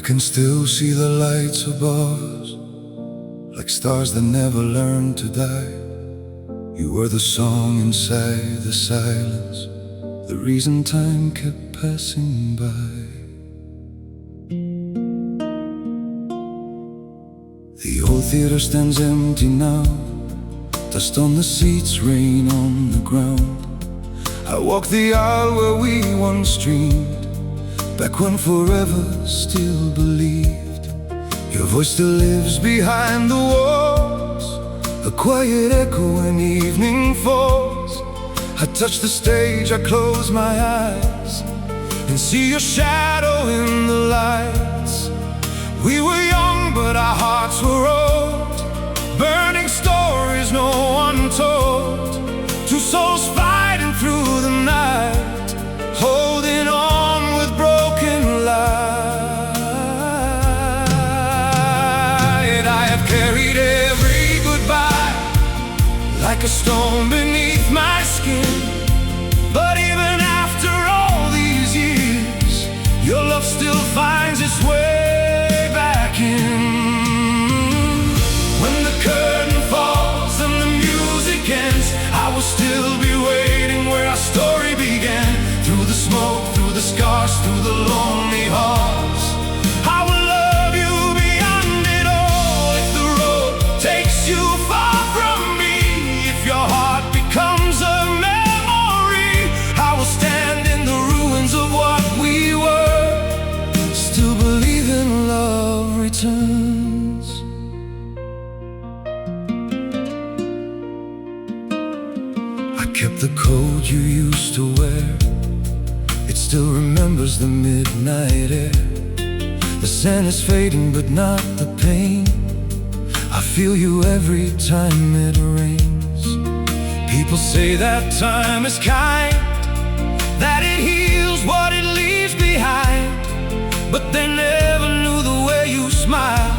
can still see the lights above us, like stars that never learned to die. You were the song inside the silence, the reason time kept passing by. The old theater stands empty now, dust on the seats, rain on the ground. I walk the aisle where we once dreamed, back when forever still believed. Your voice still lives behind the walls, a quiet echo when evening falls. I touch the stage, I close my eyes, and see your shadow in the lights. We were young, but our hearts were old, burning stories no one told. Two souls fighting through the night, holding on with broken light. I have carried every goodbye like a stone beneath my skin. But even after all these years, your love still finds its way back in. When the curtain falls and the music ends, I will still be waiting where our story began. Through the smoke, through the scars, through the lonely halls, I will love you beyond it all. If the road takes you far from me, if your heart becomes a memory, I will stand in the ruins of what we were, still believing love returns. I kept the coat you used to wear, it still remembers the midnight air. The sand is fading but not the pain, I feel you every time it rains. People say that time is kind, that it heals what it leaves behind, but they never knew the way you smile,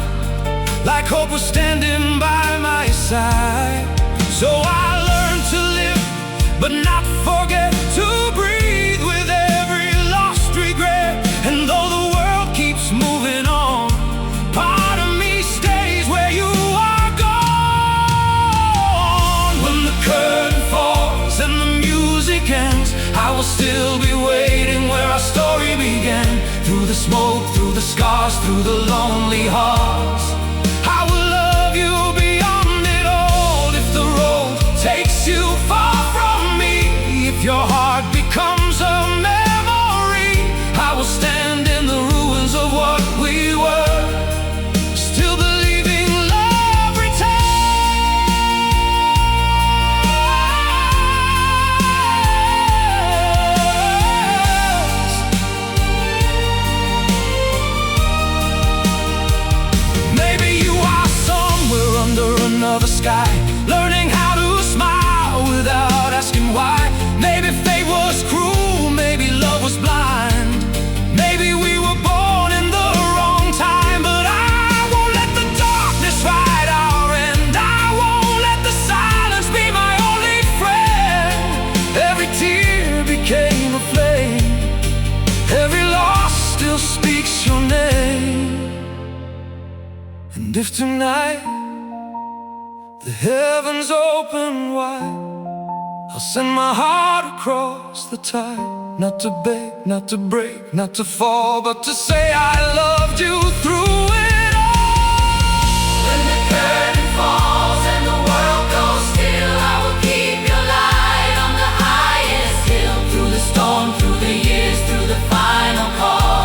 like hope was standing by my side. So I learned to live, but not forget to breathe with every lost regret. And though the world keeps moving on, part of me stays where you are gone. When the curtain falls and the music ends, I will still be waiting where our story began. Through the smoke, through the scars, through the lonely halls, I will love you beyond it all. If the road takes you far from me, if your heart becomes a memory, I will stand in the ruins of what we were, still believing love returns. Maybe you are somewhere under another sky, learning how to smile without asking why. Maybe fate was cruel, maybe love was blind, maybe we were born in the wrong time. But I won't let the darkness fight our end, I won't let the silence be my only friend. Every tear became a flame, every loss still speaks your name. And if tonight the heavens open wide, I'll send my heart across the tide, not to beg, not to break, not to fall, but to say I loved you through it all. When the curtain falls and the world goes still, I will keep your light on the highest hill. Through the storm, through the years, through the final call,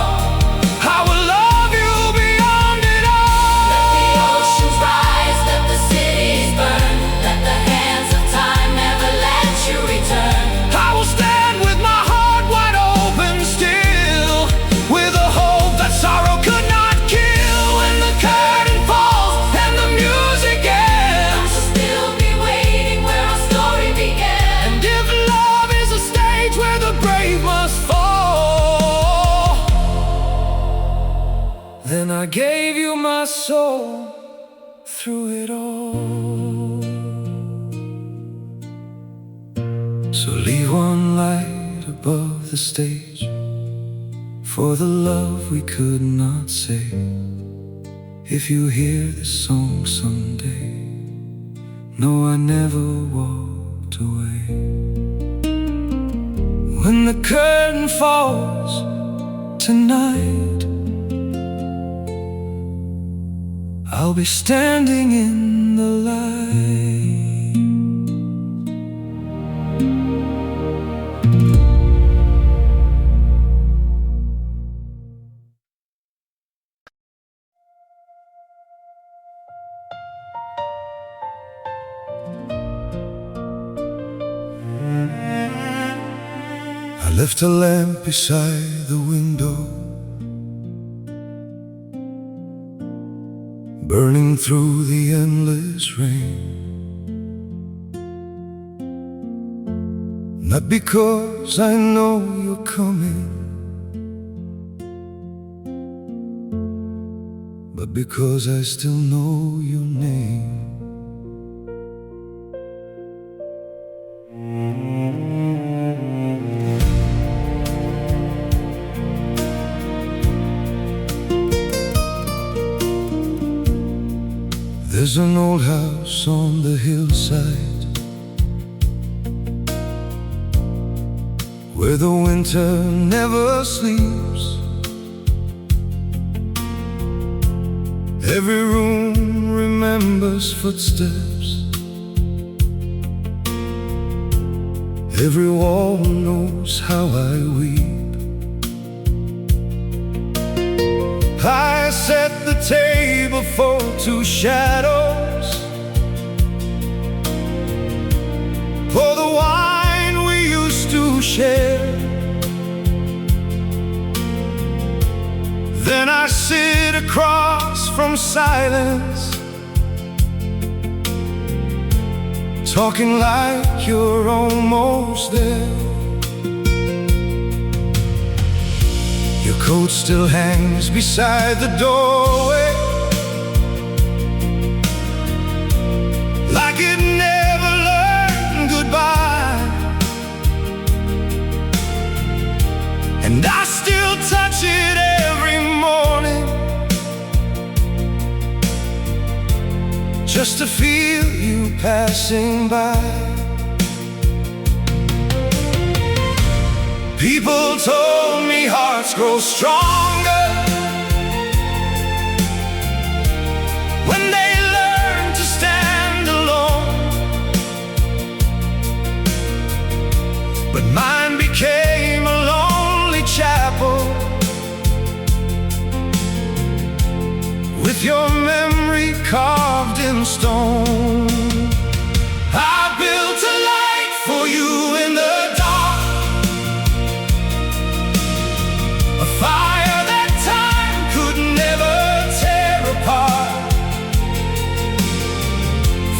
I will love you beyond it all. Let the oceans rise, let the cities burn, let the hands of time never let you return. I will stand with my heart wide open still, with a hope that sorrow could not kill. When the curtain falls and the music ends, I will still be waiting where our story began. And if love is a stage where the brave must fall, then I gave you my soul through it all. So leave one light above the stage for the love we could not say. If you hear this song someday, no, I never walked away. When the curtain falls tonight, I'll be standing in the light. I left a lamp beside the window, burning through the endless rain. Not because I know you're coming, but because I still know your name. There's an old house on the hillside where the winter never sleeps. Every room remembers footsteps, every wall knows how I weep. I set the table for two shadows, for the wine we used to share. Then I sit across from silence, talking like you're almost there. Your coat still hangs beside the doorway, like it never learned goodbye. And I still touch it every morning, just to feel you passing by. People told me hearts grow stronger when they learn to stand alone, but mine became a lonely chapel with your memory carved in stone. I built a light for you in the dark, a fire that time could never tear apart.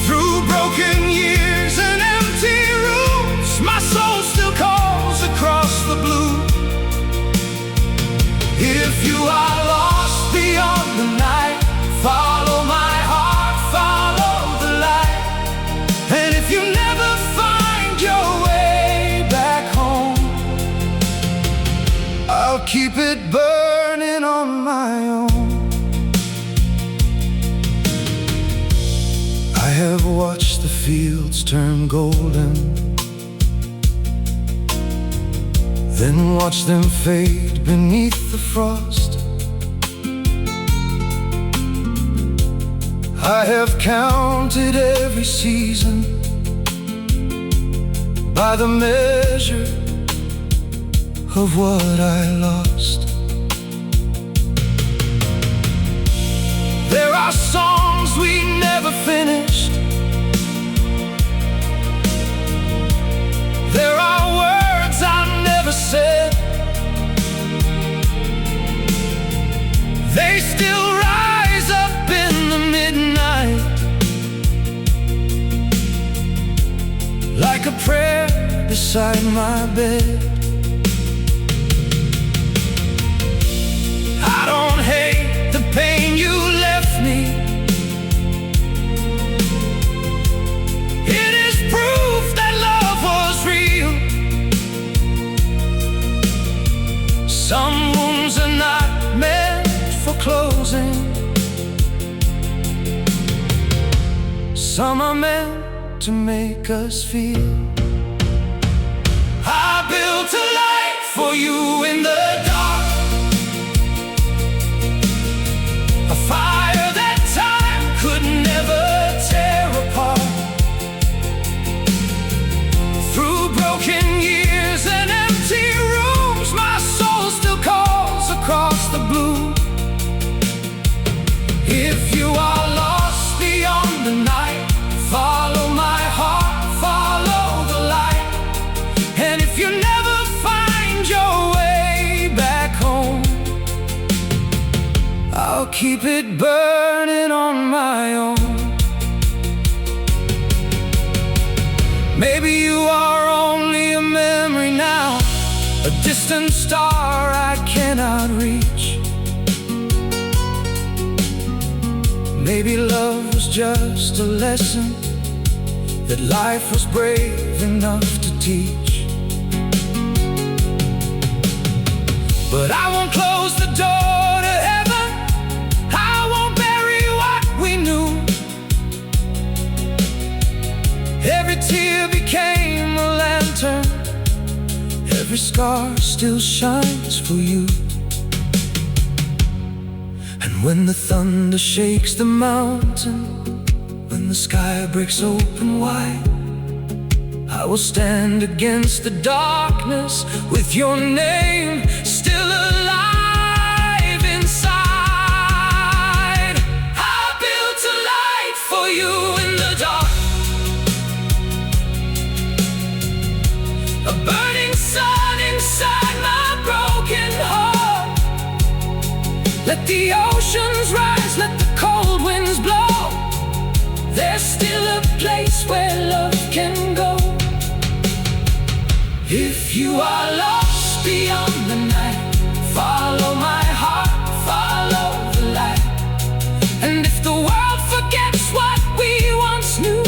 Through broken years and empty rooms, my soul still calls across the blue. If you are lost beyond the night, follow my heart, follow the light. And if you never find your way back home, I'll keep it burning on my own. I have watched the fields turn golden, then watched them fade beneath the frost. I have counted every season by the measure of what I lost. There are songs we never finished, there are words I never said. They still rise up in the midnight, like a prayer beside my bed. I don't hate the pain you left me, it is proof that love was real. Some wounds are not meant for closing. Some are meant to make us feel. I built a light for you in the dark, a fire that time could never tear apart. Through broken years and empty rooms, my soul still calls across the blue. If you are lost beyond the night, follow my heart, follow the light. And if you never find your way back home, I'll keep it burning on my own. Maybe you are only a memory now, a distant star I cannot reach. Maybe love was just a lesson that life was brave enough to teach. But I won't close the door to heaven, I won't bury what we knew. Every tear became a lantern, every scar still shines for you. And when the thunder shakes the mountain, when the sky breaks open wide, I will stand against the darkness with your name still alive inside. I built a light for you in the dark, a burning sun inside my broken heart. Let the oceans rise, let the cold winds blow. There's still a place where love can go. If you are lost beyond the night, follow my heart, follow the light. And if the world forgets what we once knew,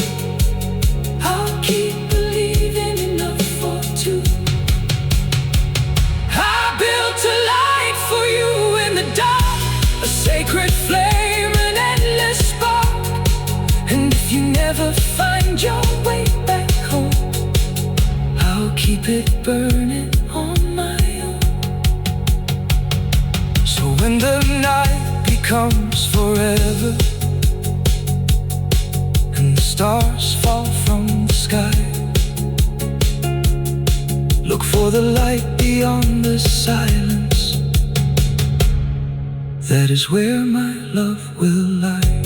I'll keep believing in love for two. I built a light for you in the dark, a sacred flame, an endless spark. And if you never find your way back home, I'll keep it burning on my own. So when the night becomes forever and the stars fall from the sky, look for the light beyond the silence. That is where my love will lie.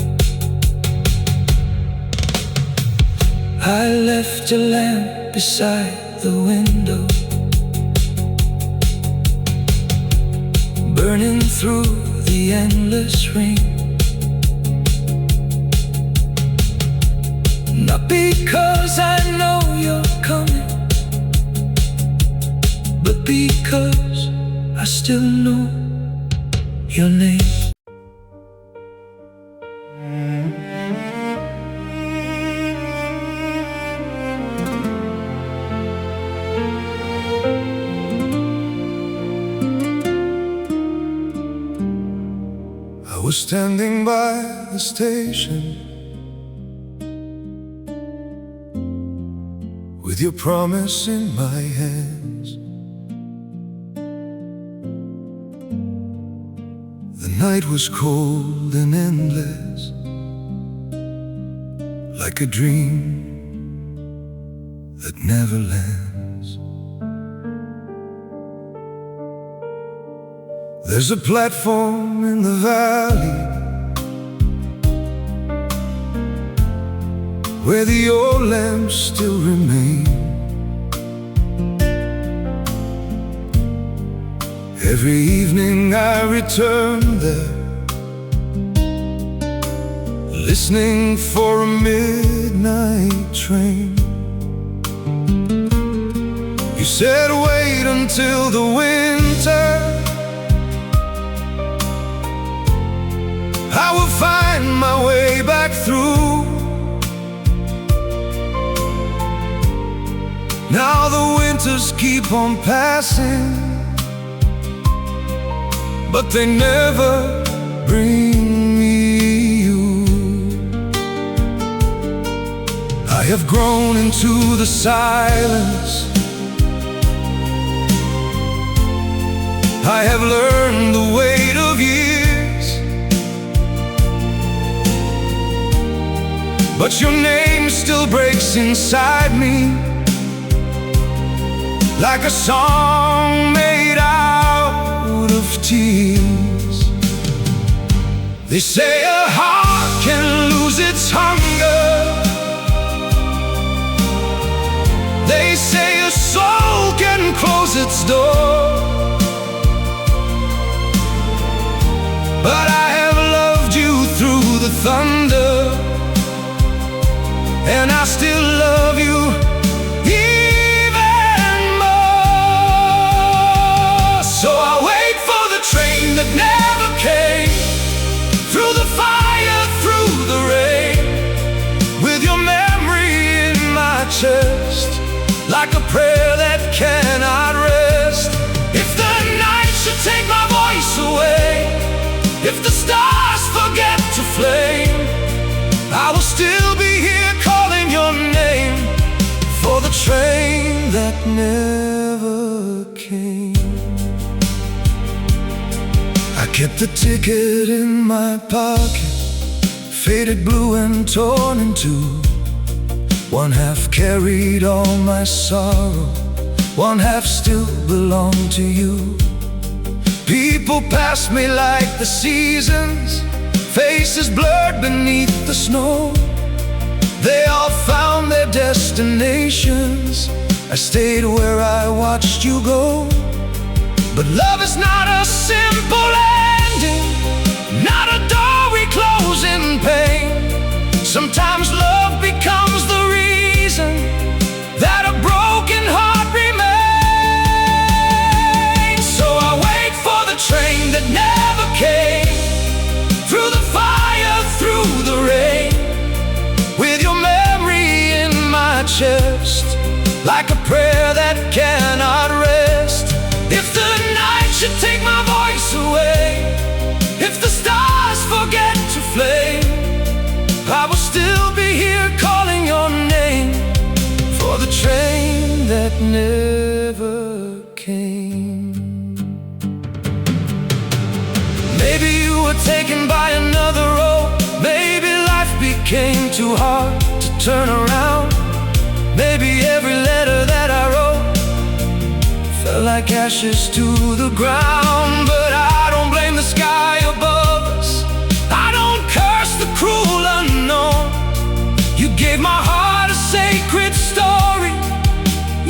I left a lamp beside the window, burning through the endless rain. Not because I know you're coming, but because I still know your name. I was standing by the station with your promise in my hands. The night was cold and endless, like a dream that never lands. There's a platform in the valley where the old lamps still remain. Every evening I return there, listening for a midnight train. You said wait until the winter, I will find my way back through. Now the winters keep on passing, but they never bring me you. I have grown into the silence. I have learned the weight of years, but your name still breaks inside me, like a song made out of tears. They say a heart can lose its hunger. They say a soul can close its door. But I have loved you through the thunder, and I still love you even more. So I wait for the train that never came, through the fire, through the rain, with your memory in my chest, like a prayer that cannot rest. If the night should take my voice away, if the stars forget to flame, I will still be here calling your name, for the train that never came. I kept the ticket in my pocket, faded blue and torn in two. One half carried all my sorrow, one half still belonged to you. People pass me like the seasons, faces blurred beneath the snow. They all found their destinations, I stayed where I watched you go. But love is not a simple ending, not a door we close in pain. Sometimes love becomes the reason that a broken heart remains. So I wait for the train that never came, through the fire, through the rain, with your memory in my chest, like a prayer that cannot rest. If the night should take my voice away, if the stars forget to flame, I will still be here calling your name, for the train that never came. Maybe you were taken by another road, maybe life became too hard to turn around. Maybe every letter that I wrote fell like ashes to the ground. But I don't blame the sky above us, I don't curse the cruel unknown. You gave my heart a sacred story,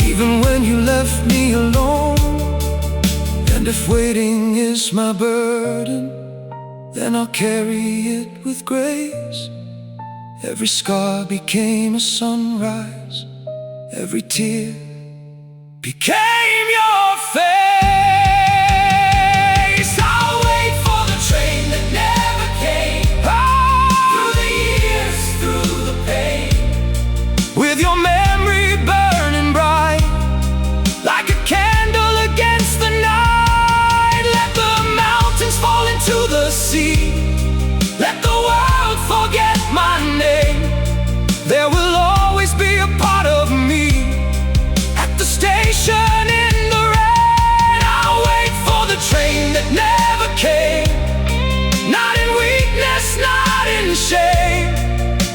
even when you left me alone. And if waiting is my burden, then I'll carry it with grace. Every scar became a sunrise, every tear became your face. I'll wait for the train that never came, through the years, through the pain, with your memory burning bright, like a candle against the night. Let the mountains fall into the sea, let the world forget my name. There will always be a part of me at the station in the rain. I'll wait for the train that never came, not in weakness, not in shame,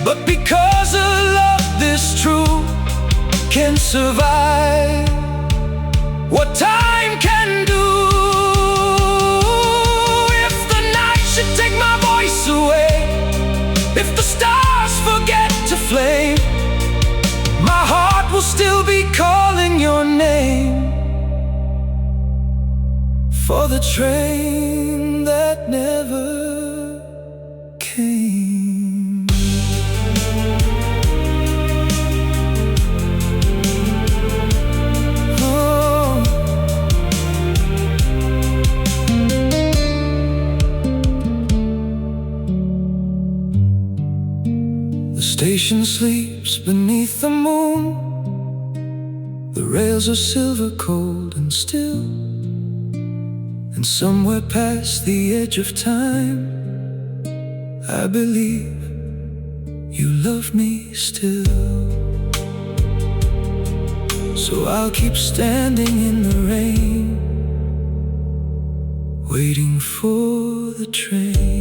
but because a love this true can survive what time can do. If the night should take my voice away, if the stars forget to flame, my heart will still be calling your name, for the train that never came. Oh. The station sleeps beneath the moon, the rails are silver cold and still, And somewhere past the edge of time, I believe you love me still. So I'll keep standing in the rain, waiting for the train.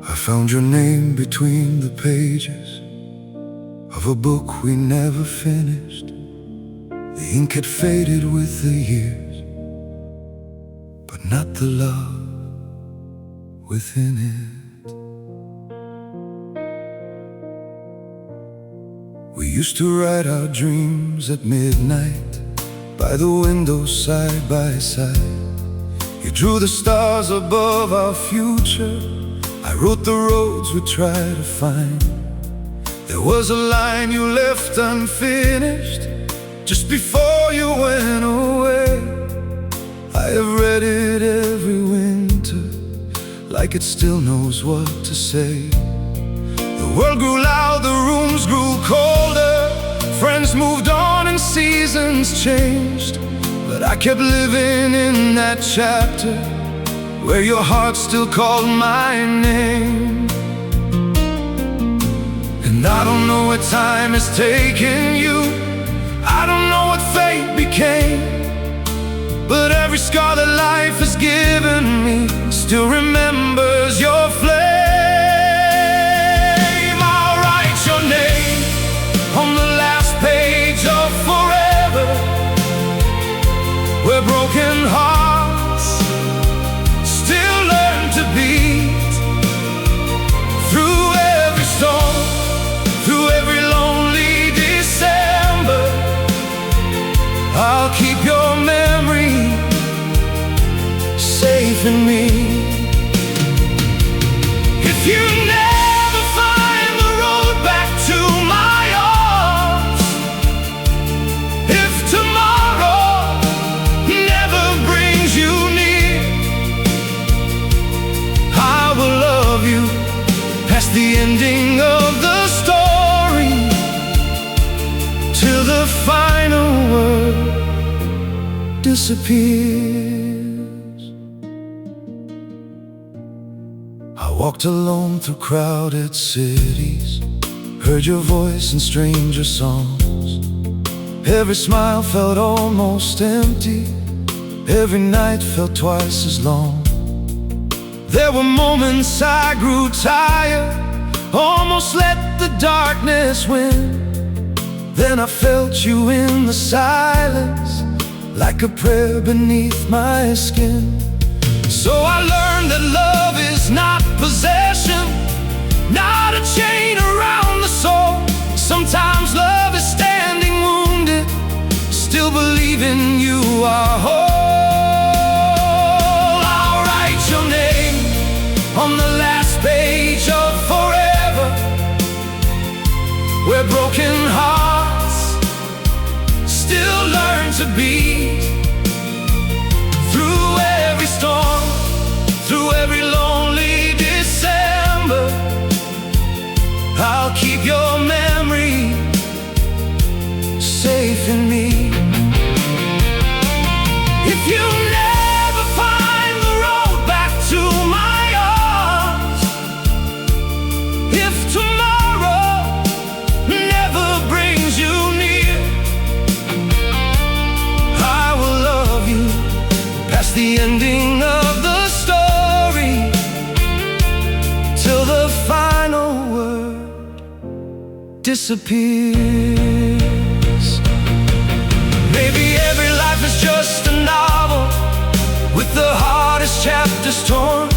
I found your name between the pages of a book we never finished. The ink had faded with the years, but not the love within it. We used to write our dreams at midnight, by the window side by side. You drew the stars above our future, I wrote the roads we'd try to find. There was a line you left unfinished just before you went away. I have read it every winter, like it still knows what to say. The world grew loud, the rooms grew colder, friends moved on and seasons changed. But I kept living in that chapter where your heart still called my name. And I don't know where time has taken you, I don't know what fate became, but every scar that life has given me still remembers your flame. I'll write your name on the last page of forever, where broken hearts still learn to beat. Through every storm, through every lonely December, I'll keep your memory safe in me. If you never find the road back to my arms, if tomorrow never brings you near, I will love you past the ending of the story, till the final word disappears. I walked alone through crowded cities, heard your voice in stranger songs. Every smile felt almost empty, every night felt twice as long. There were moments I grew tired, almost let the darkness win. Then I felt you in the silence, like a prayer beneath my skin. So I learned that love is not possession, not a chain around the soul. Sometimes love is standing wounded, still believing you are whole. I'll write your name on the last page of forever, where broken hearts still learn to beat. Through every storm, through every lonely December, I'll keep your memory safe in me. If you never find the road back to my arms, if tomorrow never brings you near, I will love you past the ending of the story, till the final word disappears. Maybe every life is just a novel with the hardest chapters torn.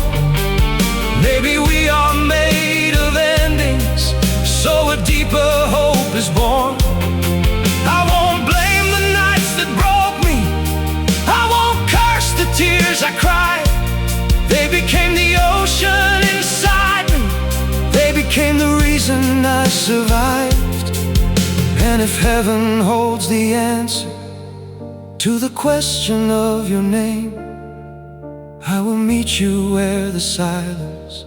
Maybe we are made of endings, so a deeper hope is born. I won't blame the nights that broke me, I won't curse the tears I cried. They became the ocean inside And if heaven holds the answer to the question of your name, I will meet you where the silence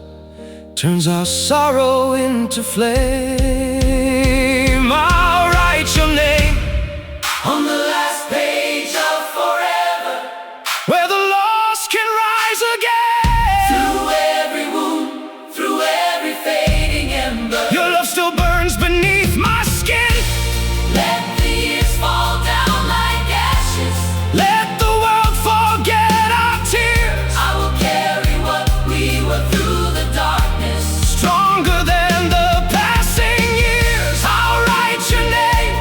turns our sorrow into flame. I'll write your name on the last page of forever, where the lost can rise again. Through every wound, through every fading ember, your love still burns beneath my skin. Let the years fall down like ashes, let the world forget our tears. I will carry what we were through the darkness, stronger than the passing years. I'll write your name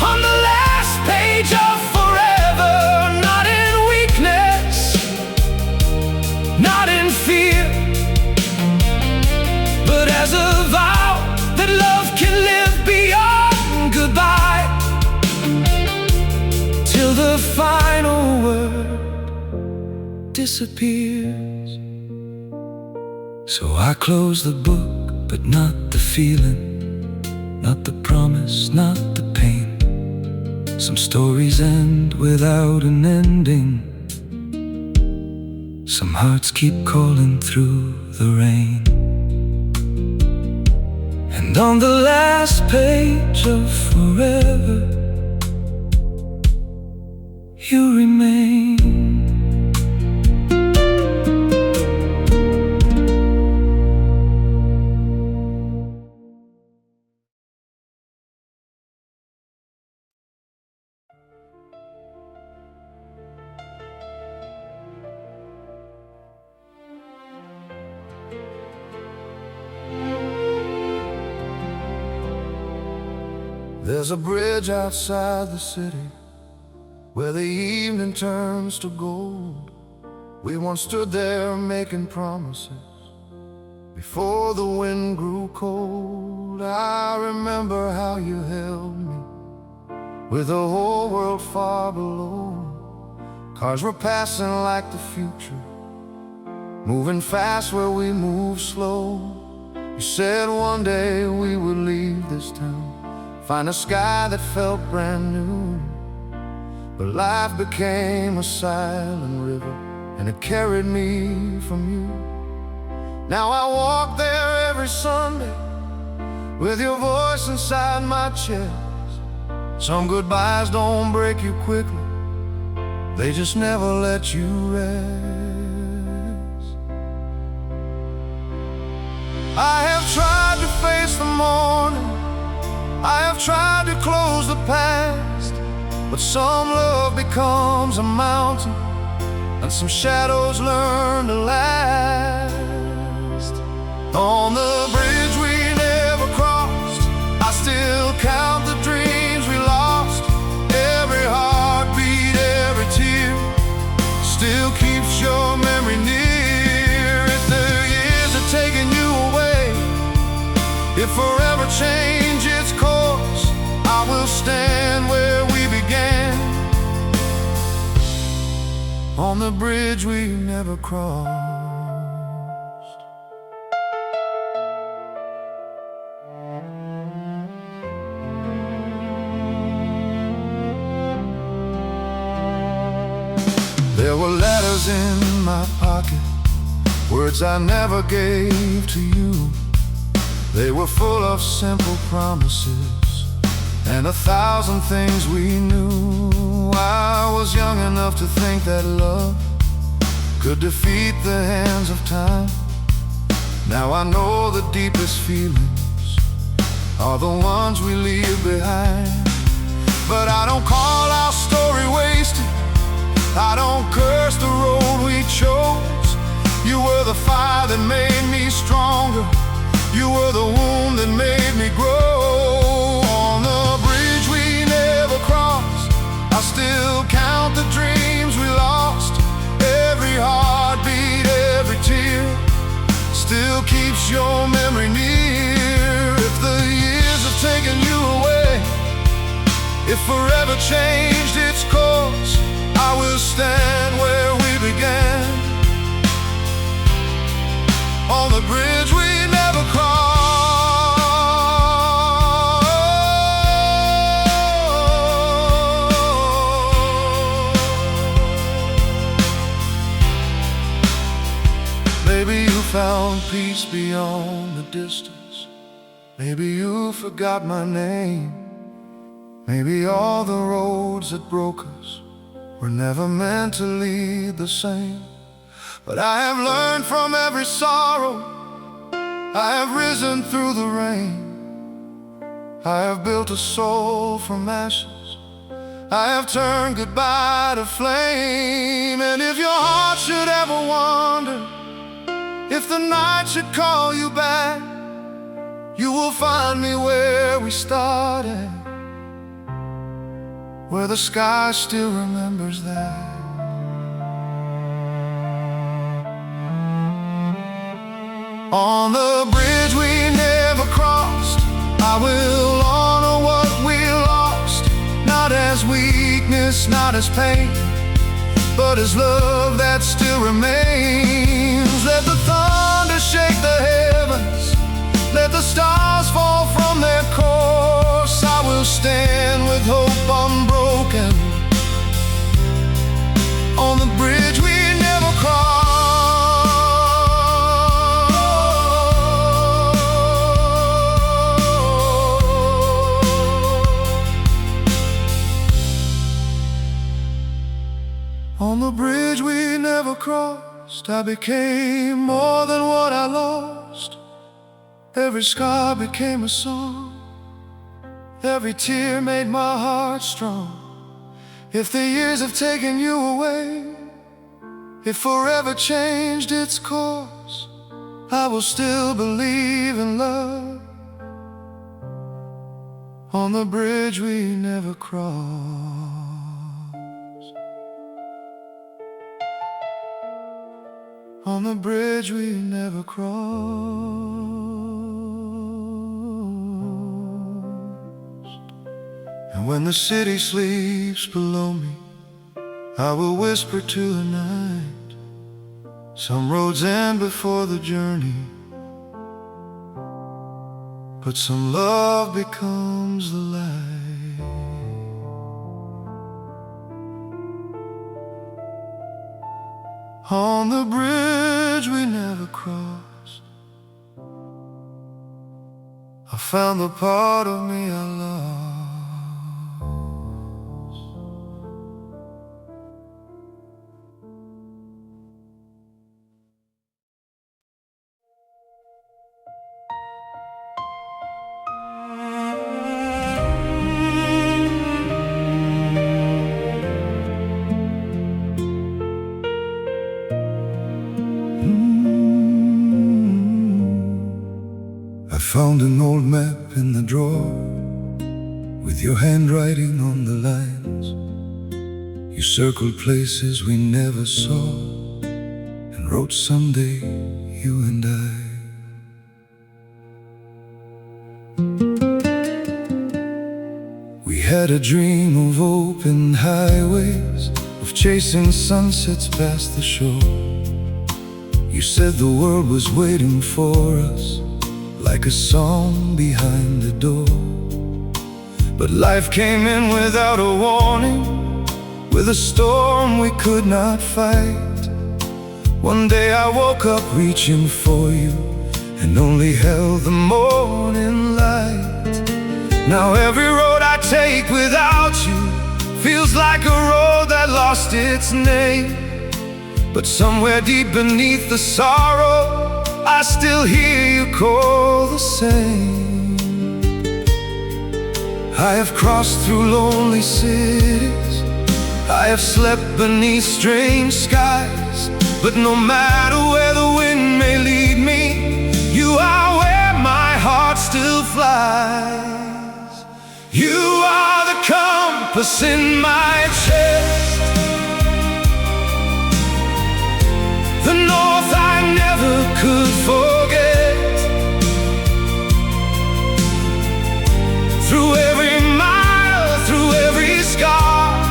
on the last page of forever, not in weakness, not in fear, but as a vow that love can live beyond goodbye, till the final word disappears. So I close the book, but not the feeling, not the promise, not the pain. Some stories end without an ending. Some hearts keep calling through the rain. And on the last page of forever, you remain. There's a bridge outside the city where the evening turns to gold. We once stood there making promises before the wind grew cold. I remember how you held me with the whole world far below. Cars were passing like the future, moving fast where we move slow. You said one day we would leave this town, find a sky that felt brand new. But life became a silent river, and it carried me from you. Now I walk there every Sunday with your voice inside my chest. Some goodbyes don't break you quickly, they just never let you rest. I have tried to face the morning, I have tried to close the past, but some love becomes a mountain, and some shadows learn to last. On the bridge we never crossed, I still count the dreams we lost. Every heartbeat, every tear still keeps your memory near. If the years are taking you away, if forever change its course, I will stand where we began, on the bridge we never crossed. There were letters in my pocket, words I never gave to you. They were full of simple promises and 1,000 things we knew. I was young enough to think that love could defeat the hands of time. Now I know the deepest feelings are the ones we leave behind. But I don't call our story wasted, I don't curse the road we chose. You were the fire that made me stronger, you were the womb that made me grow. On the bridge we never crossed, I still count the dreams we lost. Every heartbeat, every tear still keeps your memory near. If the years have taken you away, if forever changed its course, I will stand where we began, on the bridge we never crossed. Maybe you found peace beyond the distance. Maybe you forgot my name. Maybe all the roads that broke us were never meant to lead the same. But I have learned from every sorrow. I have risen through the rain. I have built a soul from ashes. I have turned goodbye to flame. And if your heart should ever wander, if the night should call you back, you will find me where we started, where the sky still remembers that. On the bridge we never crossed, I will honor what we lost, not as weakness, not as pain, but as love that still remains. Let the thunder shake the heavens, let the stars fall from their course. I will stand with hope unbroken on the bridge we never crossed. On the bridge we never crossed, I became more than what I lost. Every scar became a song, every tear made my heart strong. If the years have taken you away, if forever changed its course, I will still believe in love on the bridge we never crossed. On the bridge we never crossed. And when the city sleeps below me, I will whisper to the night, some roads end before the journey, but some love becomes the light. On the bridge we never crossed, I found the part of me I lost. Found an old map in the drawer with your handwriting on the lines. You circled places we never saw and wrote someday, you and I. We had a dream of open highways, of chasing sunsets past the shore. You said the world was waiting for us, like a song behind the door. But life came in without a warning, with a storm we could not fight. One day I woke up reaching for you and only held the morning light. Now every road I take without you feels like a road that lost its name. But somewhere deep beneath the sorrow, I still hear you call the same. I have crossed through lonely cities, I have slept beneath strange skies, but no matter where the wind may lead me, you are where my heart still flies. You are the compass in my chest, the north I never could forget. Through every mile, through every scar,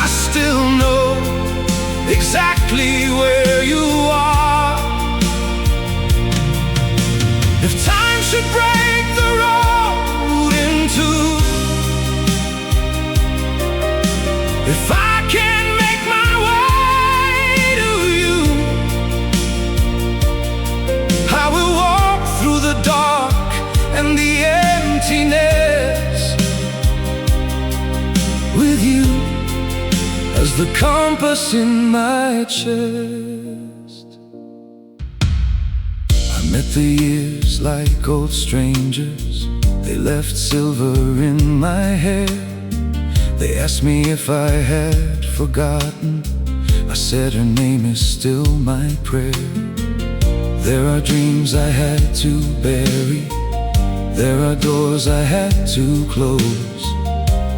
I still know exactly where you are. If time should break the road in two, if I can't make my way to you, the compass in my chest. I met the years like old strangers. They left silver in my hair. They asked me if I had forgotten. I said her name is still my prayer. There are dreams I had to bury. There are doors I had to close,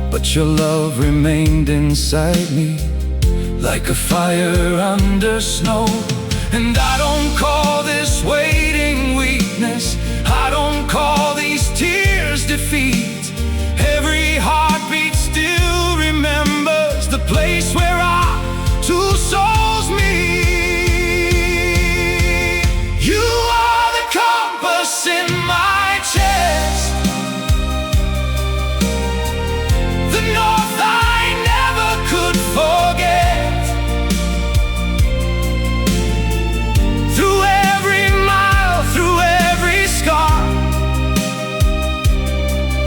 but your love remained inside me like a fire under snow. And I don't call this waiting weakness. I don't call these tears defeat. Every heartbeat still remembers the place where our two souls meet. You are the compass in my chest, the north I never could forget. Through every mile, through every scar,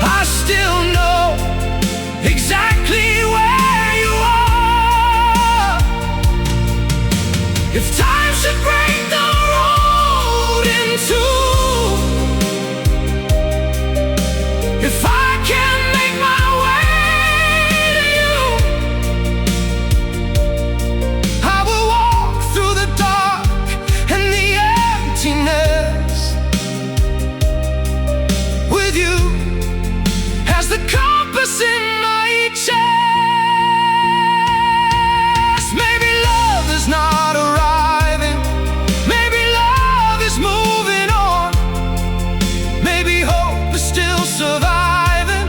I still know exactly where you are. If time should break the road in two, if I can make my way to you, I will walk through the dark and the emptiness with you as the compass in my chest. Maybe love is not arriving. Maybe love is moving on. Maybe hope is still surviving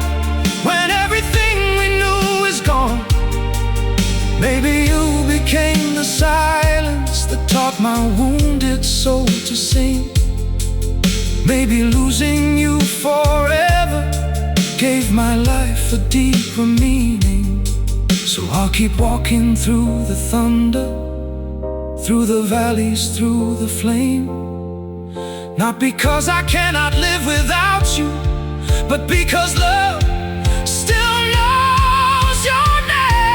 when everything we knew is gone. Maybe you became the silence that taught my wounded soul to sing. Maybe losing you forever gave my life a deeper meaning. So I'll keep walking through the thunder, through the valleys, through the flame. Not because I cannot live without you, but because love still knows your name.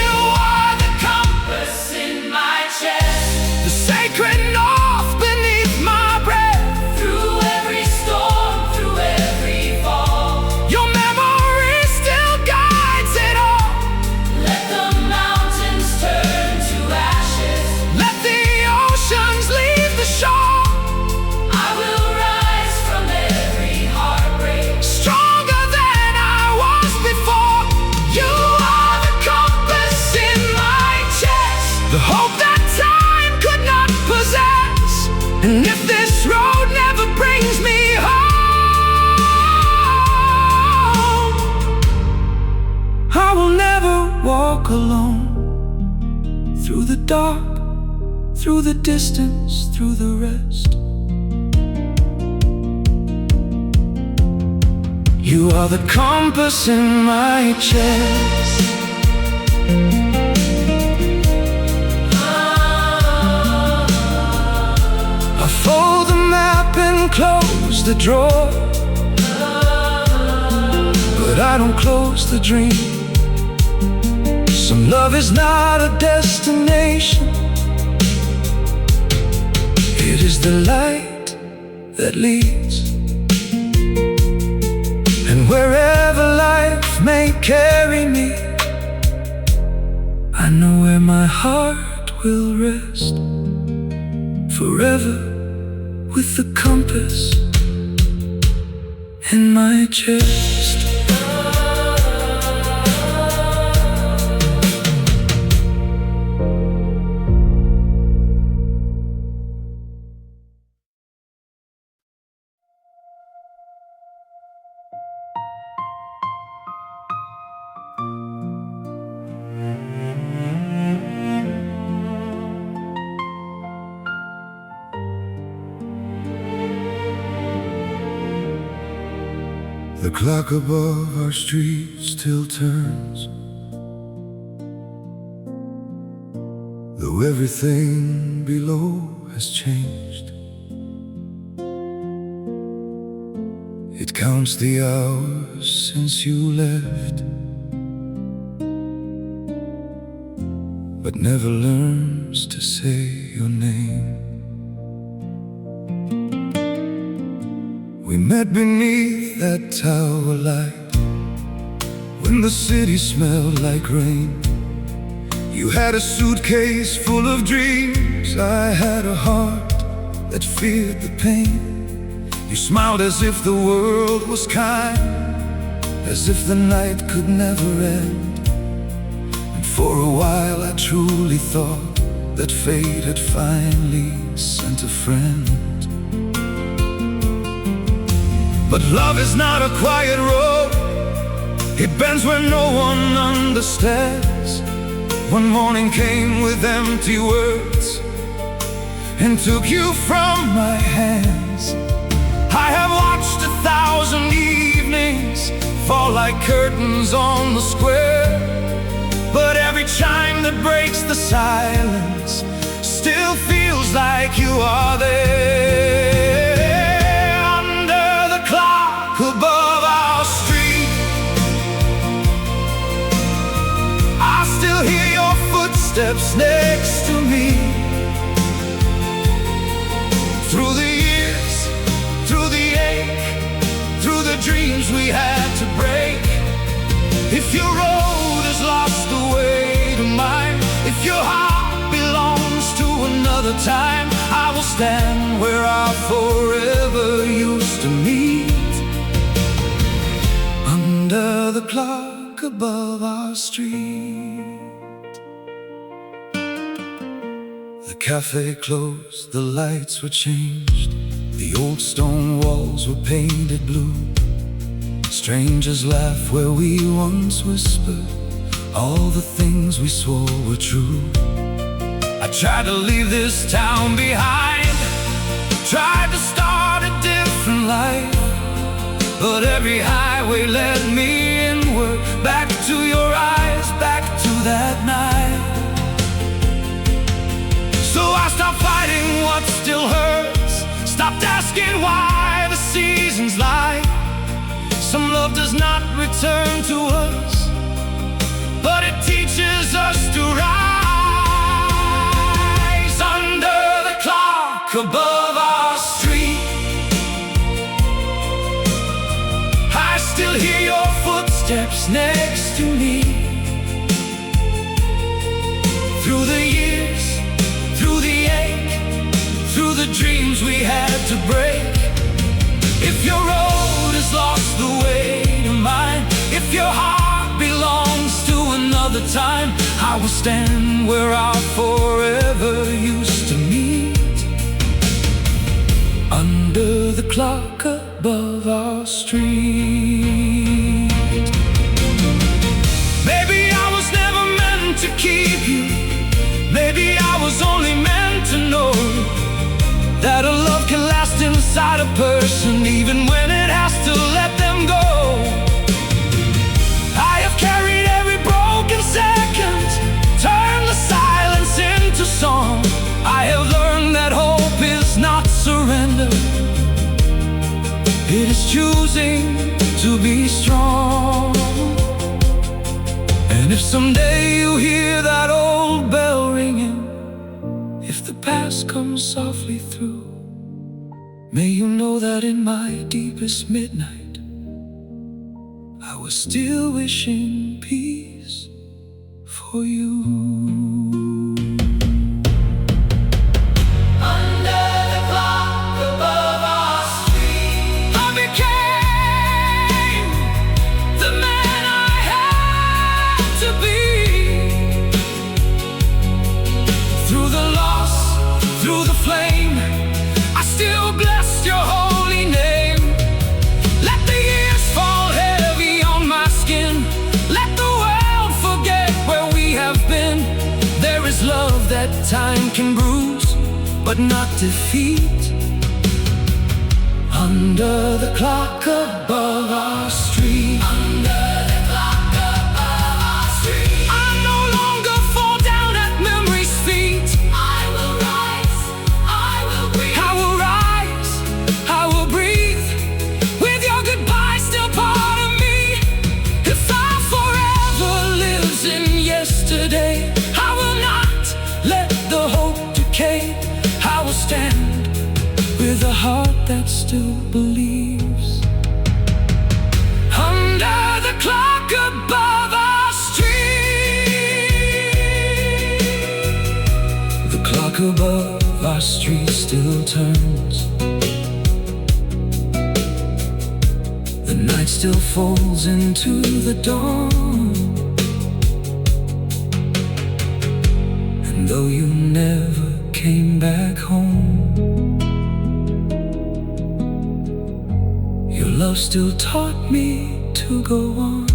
You are the compass in my chest, the sacred north beneath my breath. Through every storm, through every fall, your memory still guides it all. Let the mountains turn to ashes, let the oceans leave the shore. I will rise from every heartbreak, stronger than I was before. You are the compass in my chest, the hope that time could not possess. And if this road never brings me home, I will never walk alone. Through the dark, through the distance, through the rest, you are the compass in my chest. I fold the map and close the drawer, but I don't close the dream. Some love is not a destination. It is the light that leads. And wherever life may carry me, I know where my heart will rest, forever with the compass in my chest. The clock above our street still turns, though everything below has changed. It counts the hours since you left, but never learns to say your name. We met beneath that tower light when the city smelled like rain. You had a suitcase full of dreams, I had a heart that feared the pain. You smiled as if the world was kind, as if the night could never end. And for a while I truly thought that fate had finally sent a friend. But love is not a quiet road, it bends where no one understands. One morning came with empty words and took you from my hands. I have watched 1,000 evenings fall like curtains on the square, but every chime that breaks the silence still feels like you are there. Under the clock above our street, I still hear your footsteps next to me. Through the years, through the ache, through the dreams we had to break. If your road has lost the way to mine, if your heart belongs to another time, I will stand where our forever used to meet. Under the clock above our street. The cafe closed, the lights were changed, the old stone walls were painted blue. Strangers laugh where we once whispered all the things we swore were true. I tried to leave this town behind, tried to start a different life, but every highway led me inward, back to your eyes, back to that night. So I stopped fighting what still hurts, stopped asking why the seasons lie. Some love does not return to us, but it teaches us to rise. Under the clock above our street, I still hear your footsteps next to me. Through the years, through the ache, through the dreams we had to break. If your road has lost the way to mine, if your heart belongs to another time, I will stand where our forever used to meet. Under the clock above our street. Maybe I was never meant to keep you, maybe I was only meant to know that a love can last inside a person even when it has to let them go. I have carried every broken second, turned the silence into song. I have learned that hope is not surrender, it is choosing to be strong. And if someday you hear that old bell ringing, if the past comes softly through, may you know that in my deepest midnight, I was still wishing peace for you. Under the clock above our street, I became the man I had to be. Through the loss, through the flame, I still bless your holy name. Let the years fall heavy on my skin, let the world forget where we have been. There is love that time can bruise, but not defeat. Under the clock above our street. Under the clock above our street, I no longer fall down at memory's feet. I will rise, I will breathe, I will rise, I will breathe. With your goodbye still part of me, if our forever lives in yesterday, I will not decay, I will stand with a heart that still believes. Under the clock above our street, the clock above our street still turns. The night still falls into the dawn. And though you never came back home, your love still taught me to go on.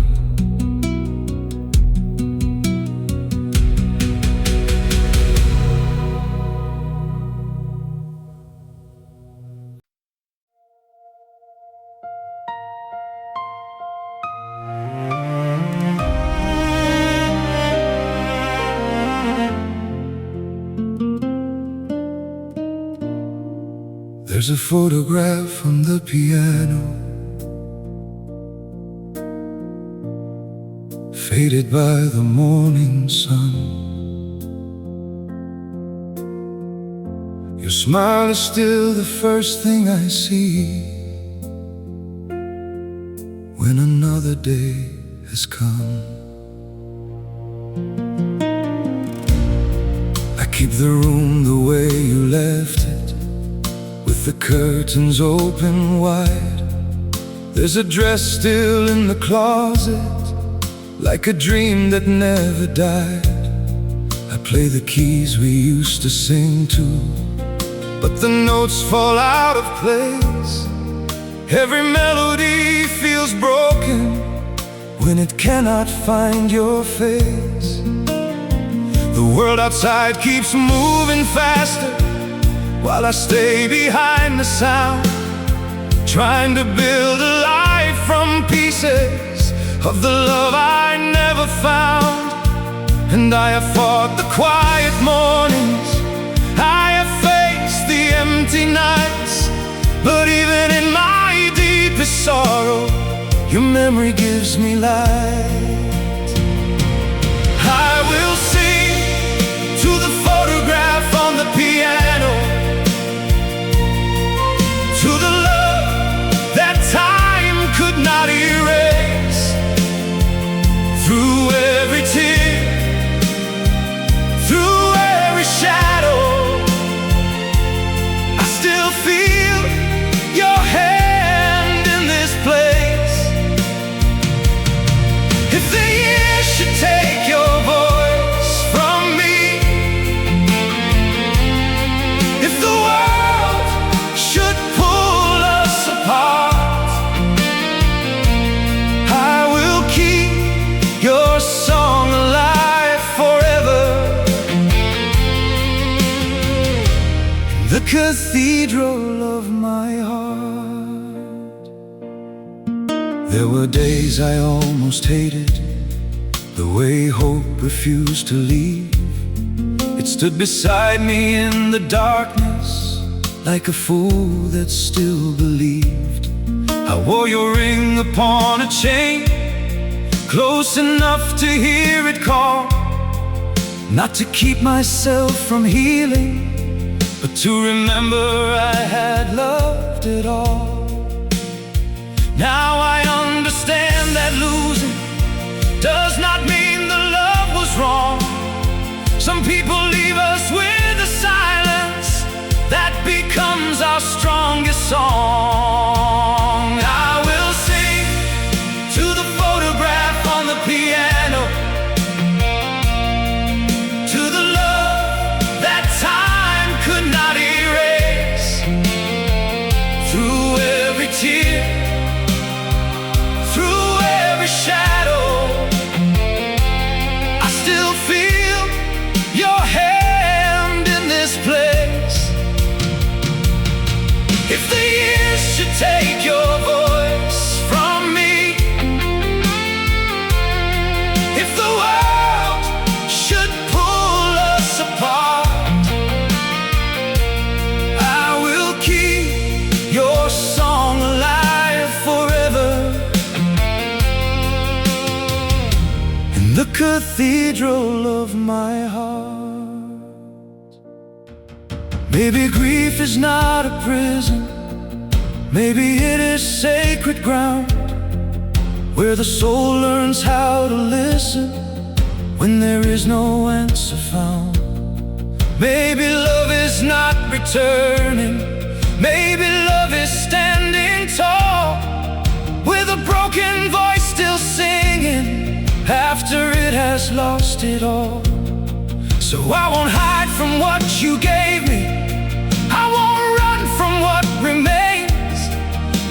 There's a photograph on the piano, faded by the morning sun. Your smile is still the first thing I see when another day has come. I keep the room the way you left it, with the curtains open wide. There's a dress still in the closet, like a dream that never died. I play the keys we used to sing to, but the notes fall out of place. Every melody feels broken when it cannot find your face. The world outside keeps moving faster, while I stay behind the sound, trying to build a life from pieces of the love I never found. And I have fought the quiet mornings, I have faced the empty nights, but even in my deepest sorrow, your memory gives me light. I will sing to the photograph on the piano, to the love that time could not erase. Through every tear, through every shadow, I still feel your hand in this place. If the years should take your voice from me, if the world should pull us apart, I will keep your song alive forever in the cathedral of my heart. There were days I almost hated the way hope refused to leave. It stood beside me in the darkness, like a fool that still believed. I wore your ring upon a chain, close enough to hear it call, not to keep myself from healing, but to remember I had loved it all. Now I understand that losing does not mean the love was wrong. Some people leave us with a silence that becomes our strongest song. I will sing to the photograph on the piano, to the love that time could not erase. Through every tear, through every shadow, I still feel your hand in this place. If the years should take your voice from me, if the world should pull us apart, I will keep your song alive forever in the cathedral of my heart. Maybe grief is not a prison. Maybe it is sacred ground, where the soul learns how to listen when there is no answer found. Maybe love is not returning. Maybe love is standing tall, with a broken voice still singing after it has lost it all. So I won't hide from what you gave me. I won't run from what remains.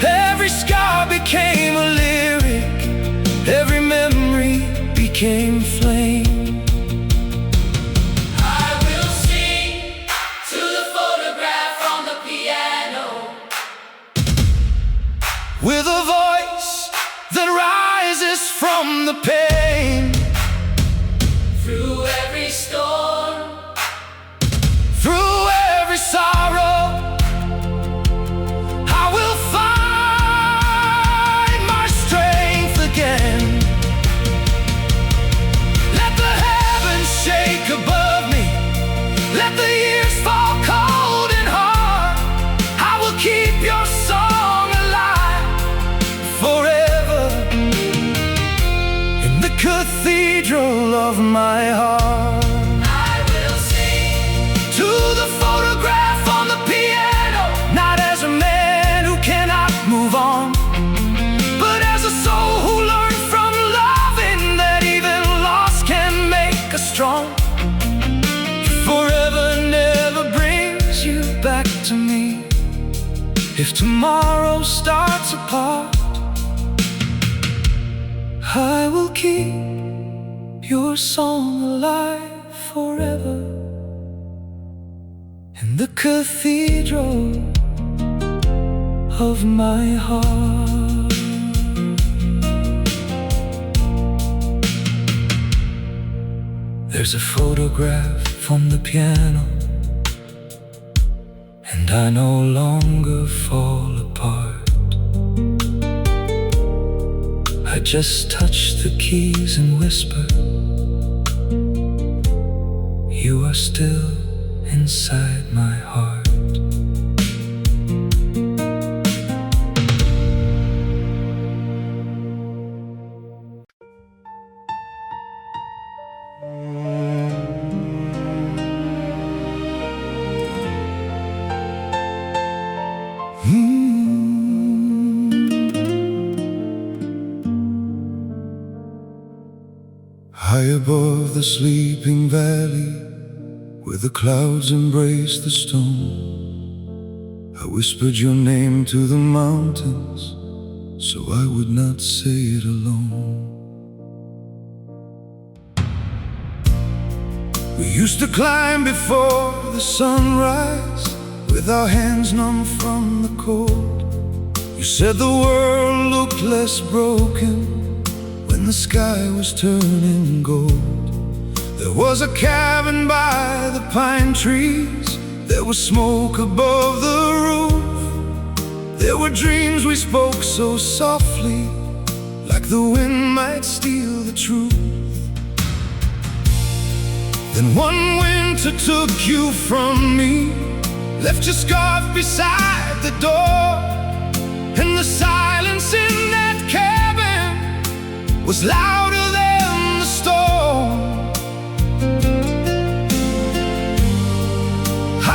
Every scar became a lyric. Every memory became flame. I will sing to the photograph on the piano, with a voice that rises from the pain. through every storm, Through every sorrow, I will find my strength again. Let the heavens shake above me. Let the years fall cold and hard. I will keep your song alive forever in the cathedral of my heart. I will sing To the photograph on the piano, not as a man who cannot move on, but as a soul who learned from loving that even loss can make us strong. Forever never brings you back to me. If tomorrow starts apart, I will keep your song alive forever in the cathedral of my heart. There's a photograph on the piano, and I no longer fall apart. I just touch the keys and whisper, you are still inside my heart. High above the sleeping valley, where the clouds embrace the stone, I whispered your name to the mountains, so I would not say it alone. We used to climb before the sunrise, with our hands numb from the cold. You said the world looked less broken when the sky was turning gold. There was a cabin by the pine trees, there was smoke above the roof. There were dreams we spoke so softly, like the wind might steal the truth. Then one winter took you from me, left your scarf beside the door, and the silence in that cabin was louder than the storm.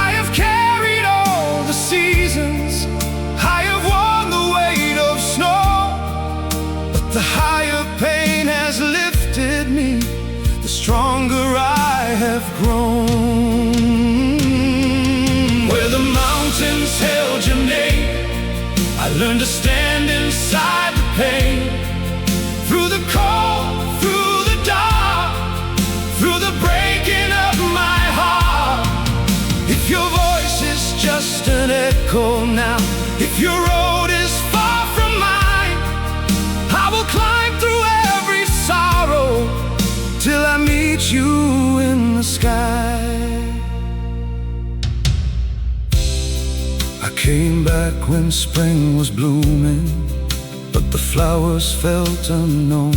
I have carried all the seasons, I have worn the weight of snow, but the higher pain has lifted me, the stronger I have grown. Where the mountains held your name, I learned to stand inside the pain. Through the cold, through the dark, through the breaking of my heart. If your voice is just an echo now, if your road is far from mine, I will climb through every sorrow till I meet you in the sky. I came back when spring was blooming, but the flowers felt unknown.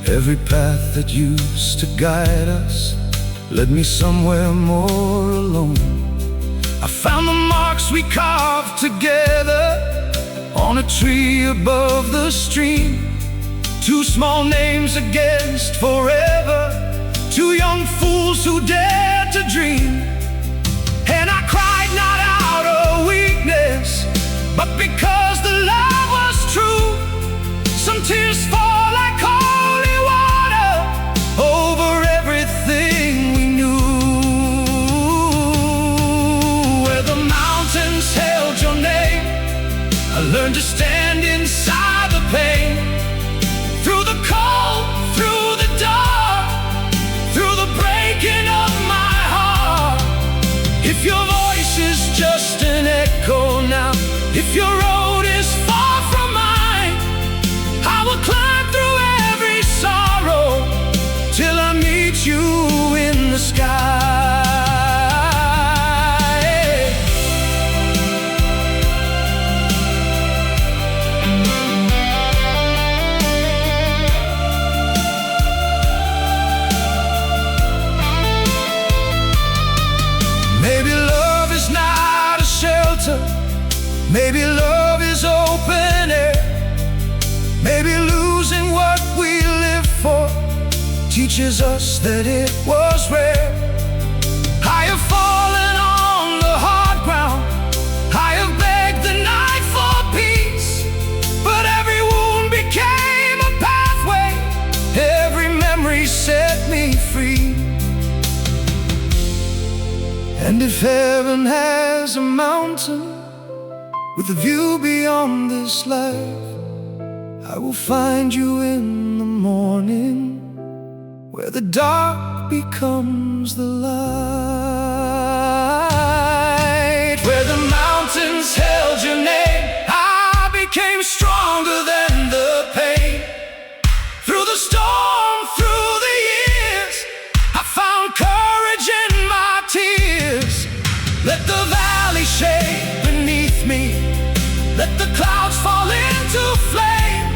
Every path that used to guide us led me somewhere more alone. marks we carved together on a tree above the stream. Two small names against forever, two young fools who dared to dream. And I cried not out of weakness, but because the love was true. Some tears fall like holy water over everything we knew. Where the mountains held your name, I learned to stand inside the pain. Through the cold, through the dark, through the breaking of my heart. If your voice is just an echo now, if your road is far from mine, I will climb through every sorrow till I meet you in the sky. Maybe love is not a shelter, maybe love is open air. Maybe losing what we live for teaches us that it was rare. I have fallen on the hard ground, I have begged the night for peace, but every wound became a pathway, every memory set me free. And if heaven has a mountain with a view beyond this life, I will find you in the morning where the dark becomes the light. Where the mountains held your name, I became stronger than the pain. Through the storm, through the years, I found courage in my tears. Let the valley shake beneath me, let the clouds fall into flame.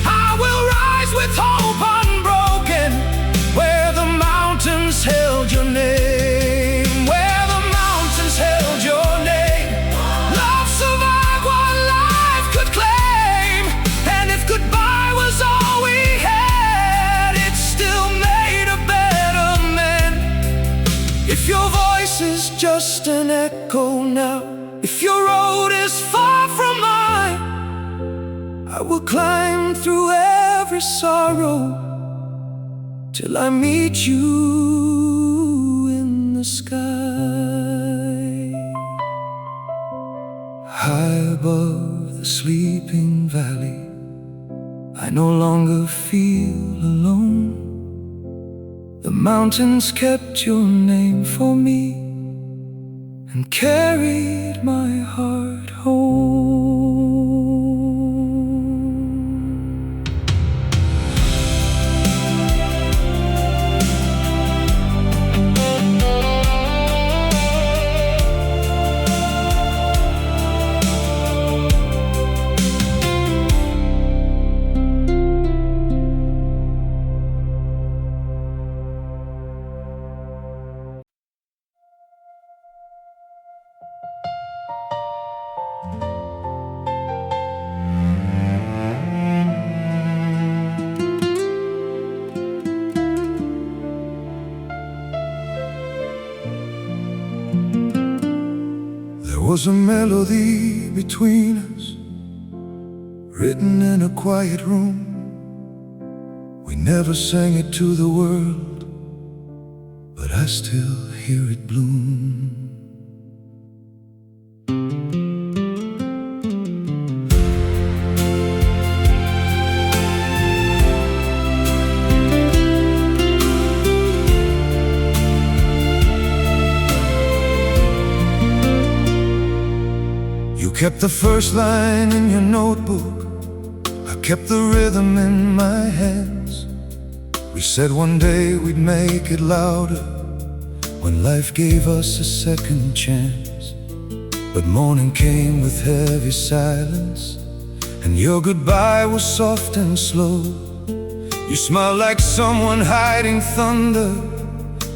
I will rise with hope unbroken, where the mountains held your name. Where the mountains held your name, love survived what life could claim. And if goodbye was all we had, it still made a better man. If your voice is just an echo now, if your road is far from mine, I will climb through every sorrow till I meet you in the sky. High above the sleeping valley, I no longer feel alone. The mountains kept your name for me and carried my heart home. There was a melody between us, written in a quiet room. We never sang it to the world, but I still hear it bloom. You kept the first line in your notebook, I kept the rhythm in my hands. We said one day we'd make it louder when life gave us a second chance. But morning came with heavy silence, and your goodbye was soft and slow. You smiled like someone hiding thunder,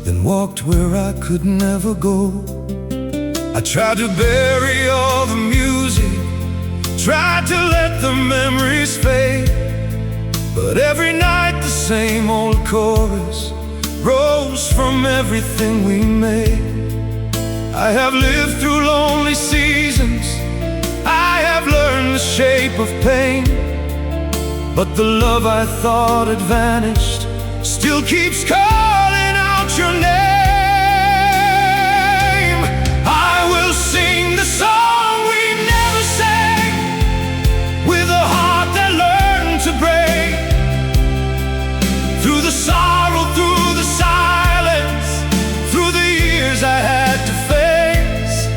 then walked where I could never go. I tried to bury all the music, tried to let the memories fade, but every night the same old chorus rose from everything we made. I have lived through lonely seasons, I have learned the shape of pain, but the love I thought had vanished still keeps calling out your name. I will sing the song we never sang, with a heart that learned to break, through the sorrow, through the silence, through the years I had to face.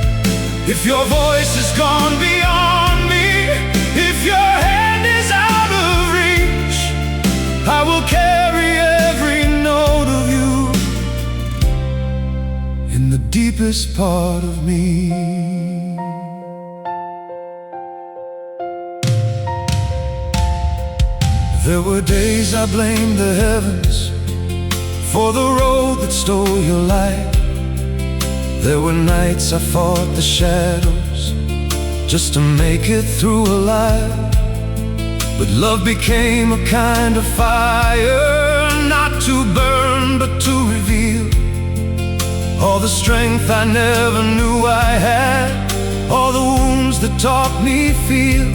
If your voice has gone beyond me, if your hand is out of reach, I will carry every note of you in the deepest part of me. There were days I blamed the heavens for the road that stole your light. There were nights I fought the shadows just to make it through alive. But love became a kind of fire, not to burn but to reveal all the strength I never knew I had, all the wounds that taught me feel.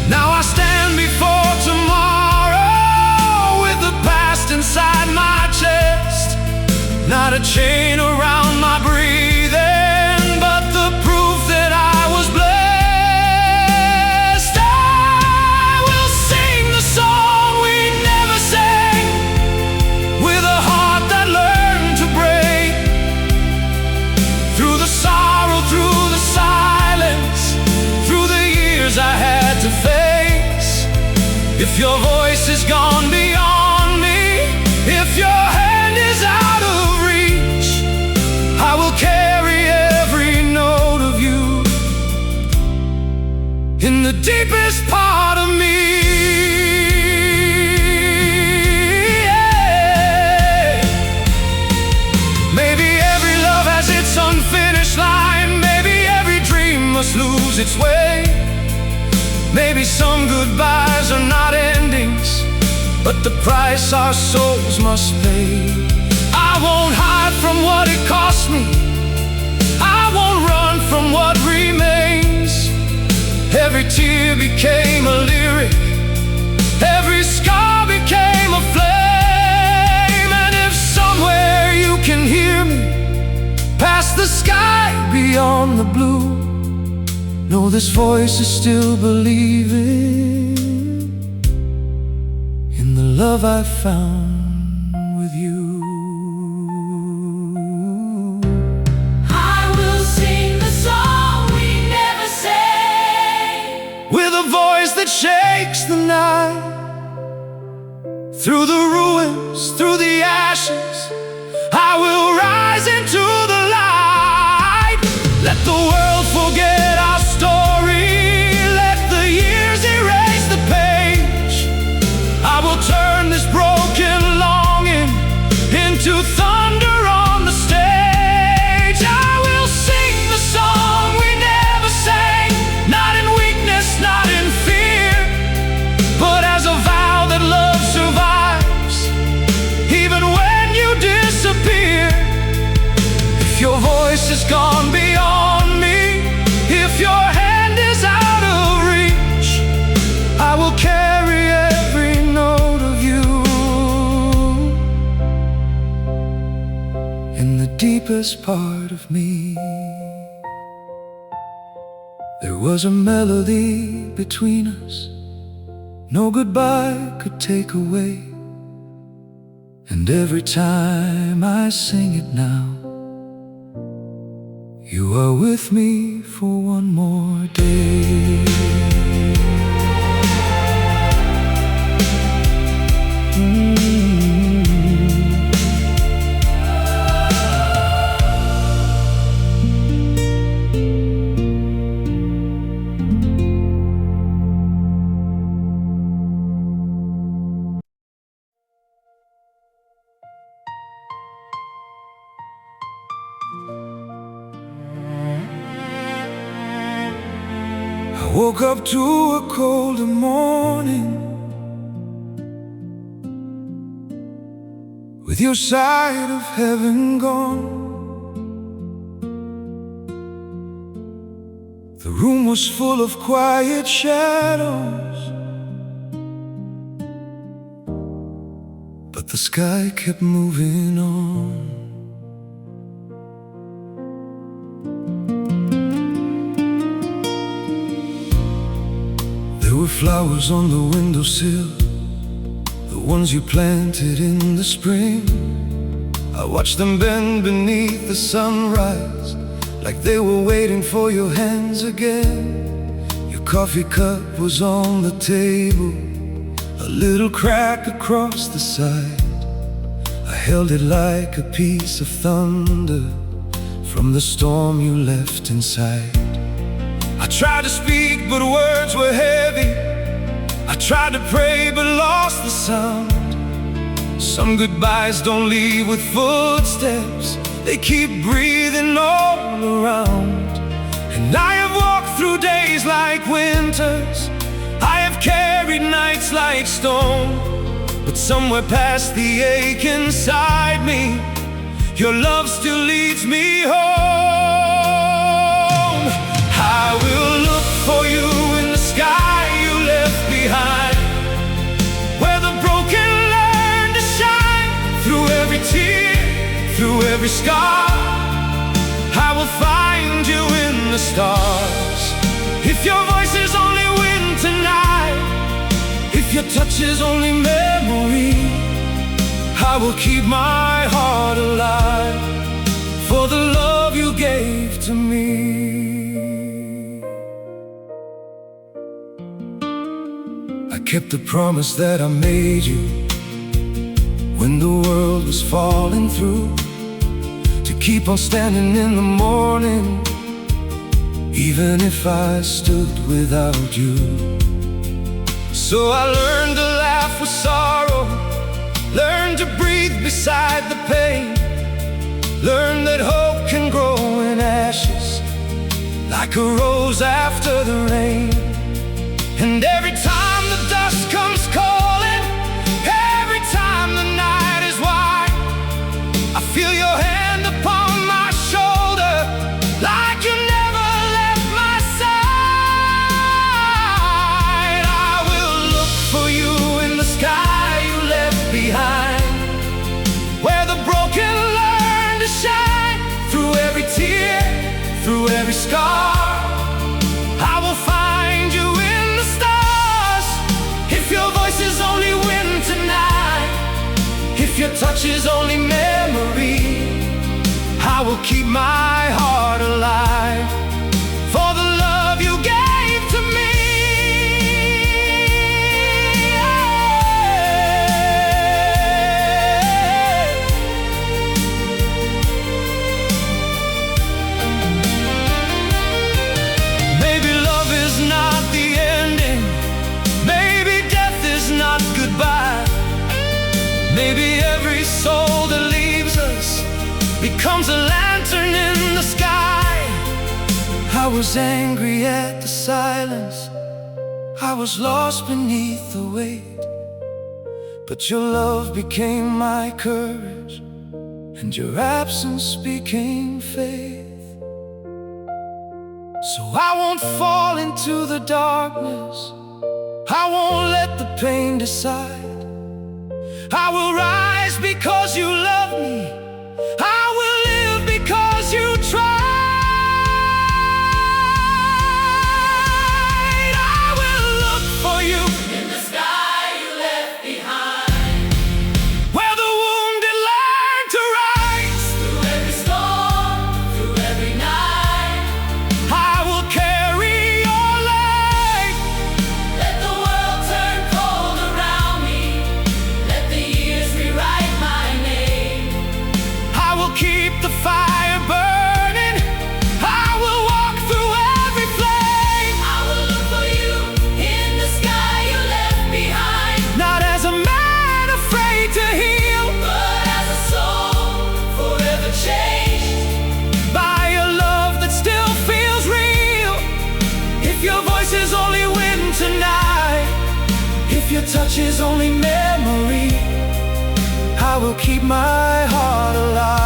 Now I stand before tomorrow with the past inside my chest, not a chain around my breathing, but the proof that I was blessed. I will sing the song we never sang, with a heart that learned to break, through the sorrow, through the silence, through the years I had to face. If your voice is gone beyond me, if your hand is out of reach, I will carry every note of you in the deepest part of me. Yeah. Maybe every love has its unfinished line, maybe every dream must lose its way, maybe some goodbyes are not endings, but the price our souls must pay. I won't hide from what it cost me, I won't run from what remains. Every tear became a lyric, every scar became a flame. And if somewhere you can hear me, past the sky, beyond the blue, know this voice is still believing in the love I found with you. I will sing the song we never sang, With a voice that shakes the night, through the ruins, through the ashes, I will rise into the light. Let the world forget our story, let the years erase the page. I will turn this broken longing into thunder on the stage. I will sing the song we never sang, not in weakness, not in fear, but as a vow that love survives, even when you disappear. If your voice is gone beyond me, if your hand is out of reach, I will carry every note of you in the deepest part of me. There was a melody between us no goodbye could take away, and every time I sing it now, you are with me for one more day. woke up to a colder morning, with your side of heaven gone. The room was full of quiet shadows, but the sky kept moving on. There were flowers on the windowsill, the ones you planted in the spring. I watched them bend beneath the sunrise, like they were waiting for your hands again. Your coffee cup was on the table, a little crack across the side. I held it like a piece of thunder from the storm you left inside. I tried to speak, but words were heavy. I tried to pray, but lost the sound. Some goodbyes don't leave with footsteps, they keep breathing all around. And I have walked through days like winters, I have carried nights like stone, but somewhere past the ache inside me, your love still leads me home. I will look for you in the sky you left behind, where the broken learn to shine. Through every tear, through every scar, I will find you in the stars. If your voice is only wind tonight, if your touch is only memory, I will keep my heart alive for the love you gave to me. I kept the promise that I made you when the world was falling through, to keep on standing in the morning, even if I stood without you. So I learned to laugh with sorrow, learned to breathe beside the pain, learned that hope can grow in ashes, like a rose after the rain. And every time the dust comes calling, every time the night is wide, I feel your hand upon my shoulder, like you never left my side. I will look for you in the sky you left behind, where the broken learn to shine. Through every tear, through every scar, I will find you in the stars. If your voice is only wind tonight, if your touch is only memory, I will keep my heart alive for the love you gave to me. Maybe love is not the ending, maybe death is not goodbye. Maybe every soul that leaves us becomes a lantern in the sky. I was angry at the silence, I was lost beneath the weight, but your love became my courage, and your absence became faith. So I won't fall into the darkness, I won't let the pain decide. I will rise because you love me, I will live because you tried. I will look for you in the sky you left behind, where the wounded learn to rise. through every storm, through every night. I will carry your light. Let the world turn cold around me, let the years rewrite my name. I will touch is only memory, I will keep my heart alive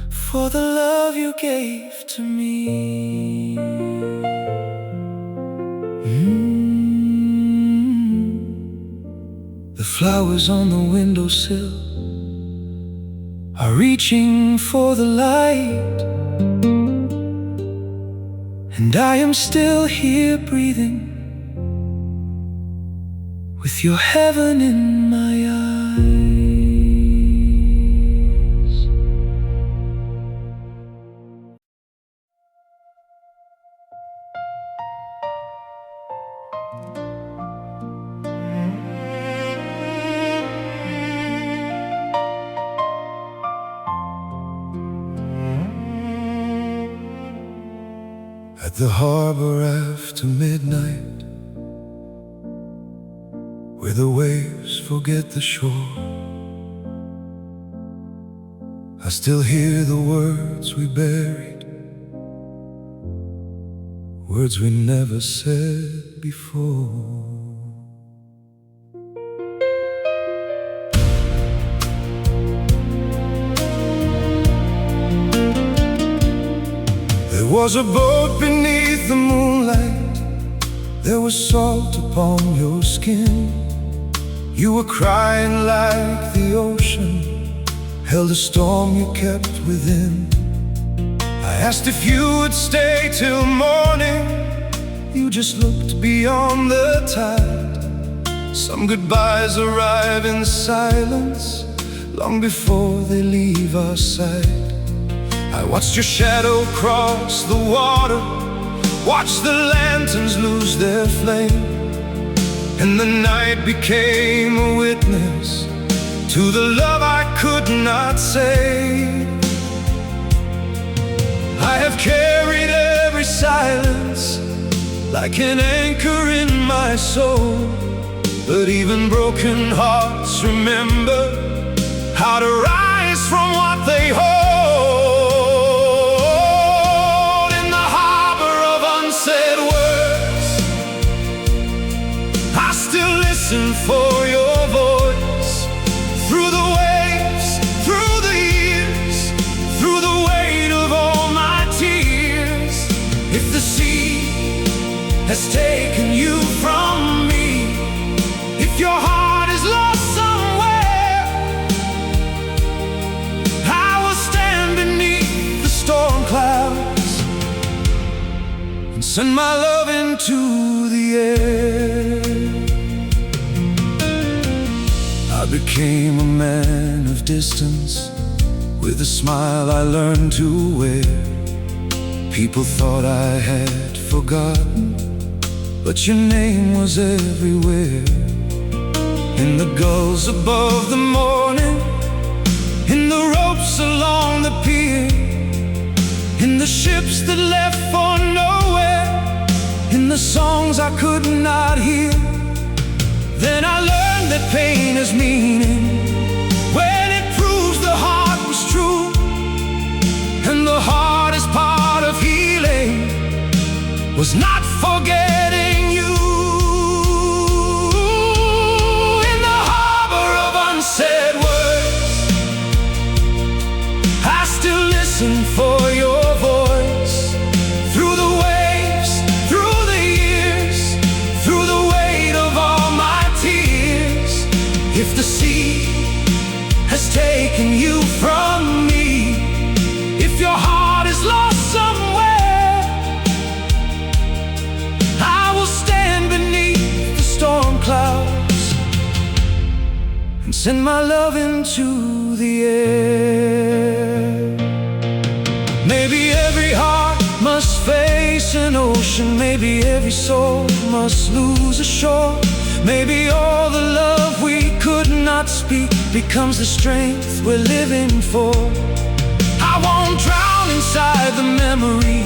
for the love you gave to me. The flowers on the windowsill are reaching for the light, and I am still here breathing with your heaven in my eyes. At the harbor after midnight, where the waves forget the shore, I still hear the words we buried, words we never said before. There was a boat beneath the moonlight, there was salt upon your skin. You were crying like the ocean, held a storm you kept within. I asked if you would stay till morning, you just looked beyond the tide. Some goodbyes arrive in silence, long before they leave our sight. I watched your shadow cross the water, watched the lanterns lose their flame, and the night became a witness to the love I could not say. I have carried every silence like an anchor in my soul, but even broken hearts remember how to rise from what they hold. For your voice, through the waves, through the years, through the weight of all my tears. If the sea has taken you from me, if your heart is lost somewhere, I will stand beneath the storm clouds and send my love into the air. I became a man of distance, with a smile I learned to wear. People thought I had forgotten, but your name was everywhere. In the gulls above the morning, in the ropes along the pier, in the ships that left for nowhere, in the songs I could not hear. Then I learned that pain is meaning when it proves the heart was true, and the hardest part of healing was not forgetting you. In the harbor of unsaid words, I still listen for your voice. Through the waves, through the years, through the weight of all my tears. If the sea has taken you from me, if your heart is lost somewhere, I will stand beneath the storm clouds and send my love into the air. Maybe every heart must face an ocean, maybe every soul must lose a shore. Maybe all the love we could not speak becomes the strength we're living for. I won't drown inside the memory,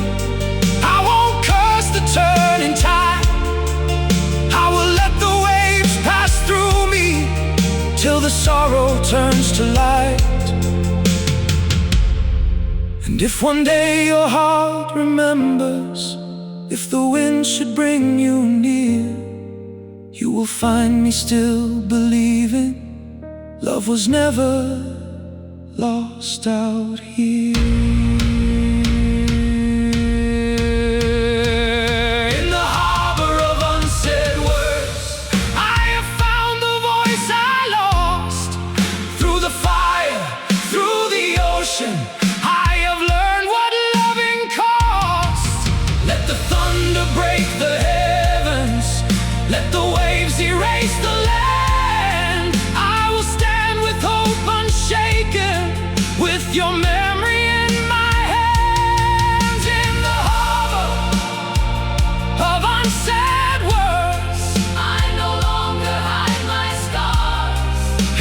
I won't curse the turning tide. I will let the waves pass through me till the sorrow turns to light. And if one day your heart remembers If the wind should bring you near, you will find me still believing love was never lost out here. In the harbor of unsaid words, I have found the voice I lost. Through the fire, through the ocean, I have learned what loving costs. Let the thunder break the heavens, let the waves erase the land. I will stand with hope unshaken, with your memory in my hands. In the harbor of unsaid words, I no longer hide my scars.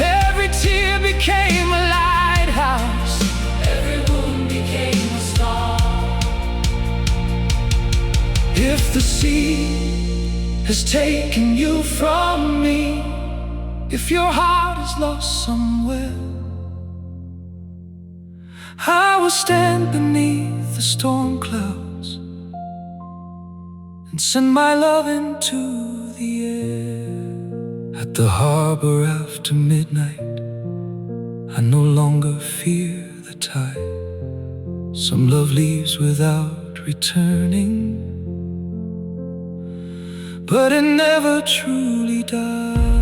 every tear became a lighthouse, Every wound became a star. if the sea has taken you from me, if your heart is lost somewhere, I will stand beneath the storm clouds and send my love into the air. At the harbor after midnight, I no longer fear the tide. Some love leaves without returning, but it never truly dies.